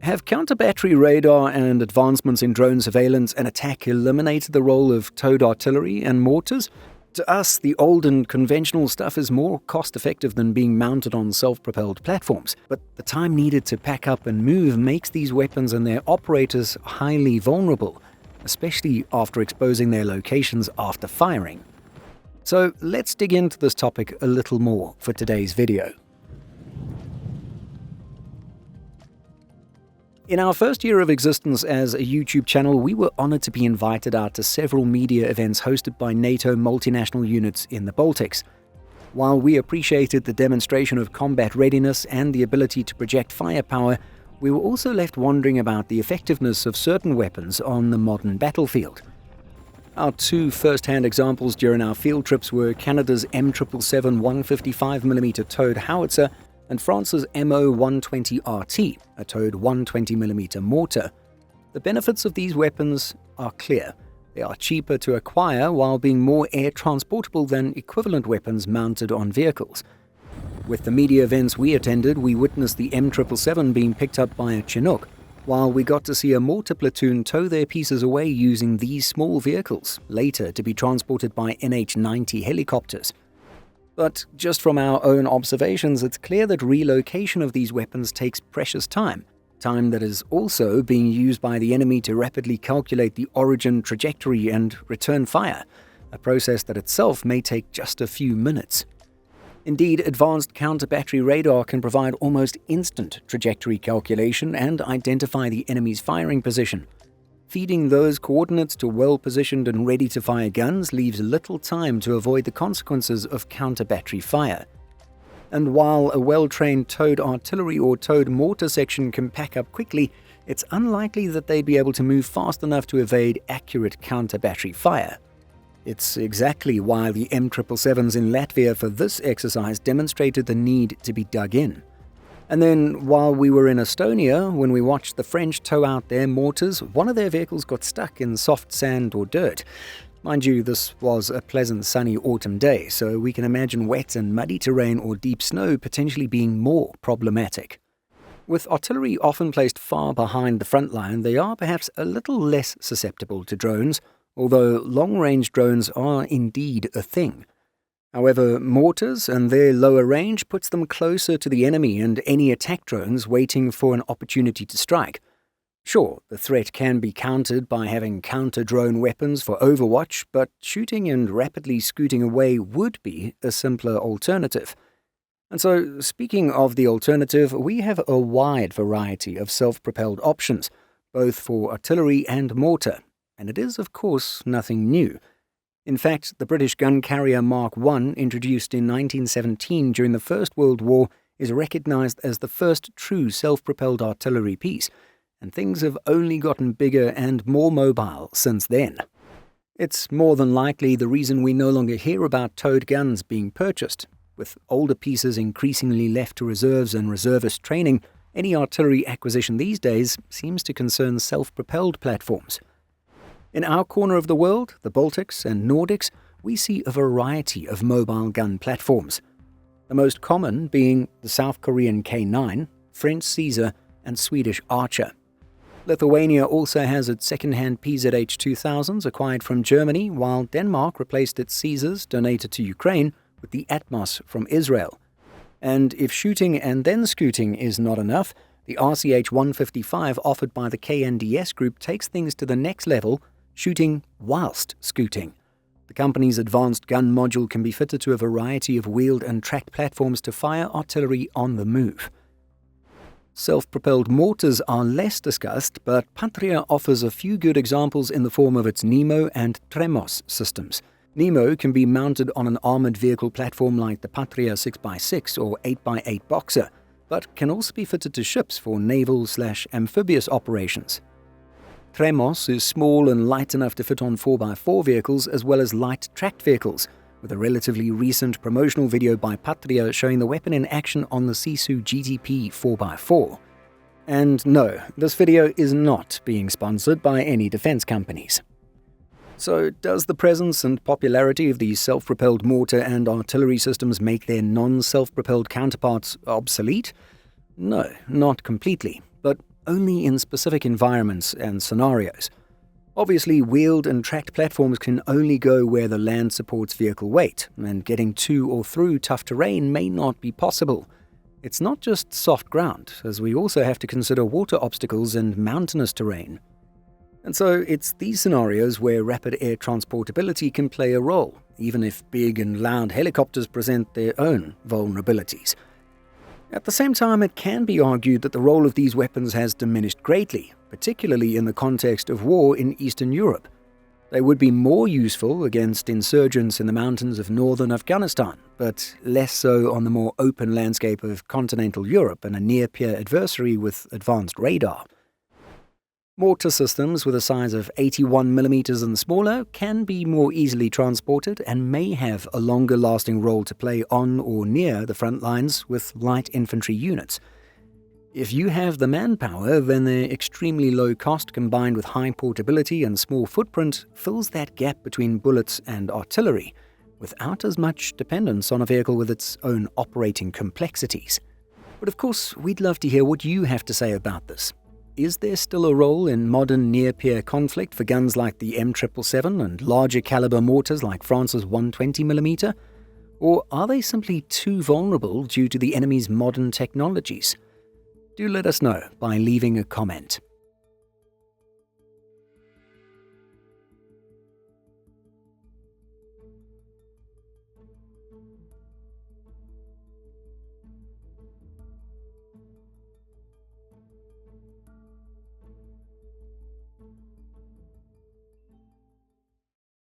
Have counter-battery radar and advancements in drone surveillance and attack eliminated the role of towed artillery and mortars? To us, the old and conventional stuff is more cost-effective than being mounted on self-propelled platforms, but the time needed to pack up and move makes these weapons and their operators highly vulnerable, especially after exposing their locations after firing. So let's dig into this topic a little more for today's video. In our first year of existence as a YouTube channel, we were honored to be invited out to several media events hosted by NATO multinational units in the Baltics. While we appreciated the demonstration of combat readiness and the ability to project firepower, we were also left wondering about the effectiveness of certain weapons on the modern battlefield. Our two first-hand examples during our field trips were Canada's M777 155mm towed howitzer and France's MO-120RT, a towed 120mm mortar. The benefits of these weapons are clear. They are cheaper to acquire while being more air transportable than equivalent weapons mounted on vehicles. With the media events we attended, we witnessed the M777 being picked up by a Chinook, while we got to see a mortar platoon tow their pieces away using these small vehicles, later to be transported by NH-90 helicopters. But just from our own observations, it's clear that relocation of these weapons takes precious time that is also being used by the enemy to rapidly calculate the origin, trajectory, and return fire, a process that itself may take just a few minutes. Indeed, advanced counter-battery radar can provide almost instant trajectory calculation and identify the enemy's firing position. Feeding those coordinates to well-positioned and ready-to-fire guns leaves little time to avoid the consequences of counter-battery fire. And while a well-trained towed artillery or towed mortar section can pack up quickly, it's unlikely that they'd be able to move fast enough to evade accurate counter-battery fire. It's exactly why the M777s in Latvia for this exercise demonstrated the need to be dug in. And then, while we were in Estonia, when we watched the French tow out their mortars, one of their vehicles got stuck in soft sand or dirt. Mind you, this was a pleasant sunny autumn day, so we can imagine wet and muddy terrain or deep snow potentially being more problematic. With artillery often placed far behind the front line, they are perhaps a little less susceptible to drones, although long-range drones are indeed a thing. However, mortars and their lower range puts them closer to the enemy and any attack drones waiting for an opportunity to strike. Sure, the threat can be countered by having counter-drone weapons for overwatch, but shooting and rapidly scooting away would be a simpler alternative. And so, speaking of the alternative, we have a wide variety of self-propelled options, both for artillery and mortar, and it is, of course, nothing new. In fact, the British gun carrier Mark I, introduced in 1917 during the First World War, is recognized as the first true self-propelled artillery piece, and things have only gotten bigger and more mobile since then. It's more than likely the reason we no longer hear about towed guns being purchased. With older pieces increasingly left to reserves and reservist training, any artillery acquisition these days seems to concern self-propelled platforms. In our corner of the world, the Baltics and Nordics, we see a variety of mobile gun platforms. The most common being the South Korean K9, French Caesar, and Swedish Archer. Lithuania also has its second-hand PZH-2000s acquired from Germany, while Denmark replaced its Caesars donated to Ukraine with the Atmos from Israel. And if shooting and then scooting is not enough, the RCH-155 offered by the KNDS group takes things to the next level, shooting whilst scooting. The company's advanced gun module can be fitted to a variety of wheeled and tracked platforms to fire artillery on the move. Self-propelled mortars are less discussed, but Patria offers a few good examples in the form of its Nemo and Tremos systems. Nemo can be mounted on an armored vehicle platform like the Patria 6x6 or 8x8 Boxer, but can also be fitted to ships for naval/amphibious operations. Tremos is small and light enough to fit on 4x4 vehicles as well as light tracked vehicles, with a relatively recent promotional video by Patria showing the weapon in action on the Sisu GTP 4x4. And no, this video is not being sponsored by any defense companies. So, does the presence and popularity of these self-propelled mortar and artillery systems make their non-self-propelled counterparts obsolete? No, not completely, but only in specific environments and scenarios. Obviously, wheeled and tracked platforms can only go where the land supports vehicle weight, and getting to or through tough terrain may not be possible. It's not just soft ground, as we also have to consider water obstacles and mountainous terrain. And so it's these scenarios where rapid air transportability can play a role, even if big and loud helicopters present their own vulnerabilities. At the same time, it can be argued that the role of these weapons has diminished greatly, particularly in the context of war in Eastern Europe. They would be more useful against insurgents in the mountains of northern Afghanistan, but less so on the more open landscape of continental Europe and a near-peer adversary with advanced radar. Mortar systems with a size of 81mm and smaller can be more easily transported and may have a longer-lasting role to play on or near the front lines with light infantry units. If you have the manpower, then their extremely low cost combined with high portability and small footprint fills that gap between bullets and artillery, without as much dependence on a vehicle with its own operating complexities. But of course, we'd love to hear what you have to say about this. Is there still a role in modern near-peer conflict for guns like the M777 and larger caliber mortars like France's 120mm? Or are they simply too vulnerable due to the enemy's modern technologies? Do let us know by leaving a comment.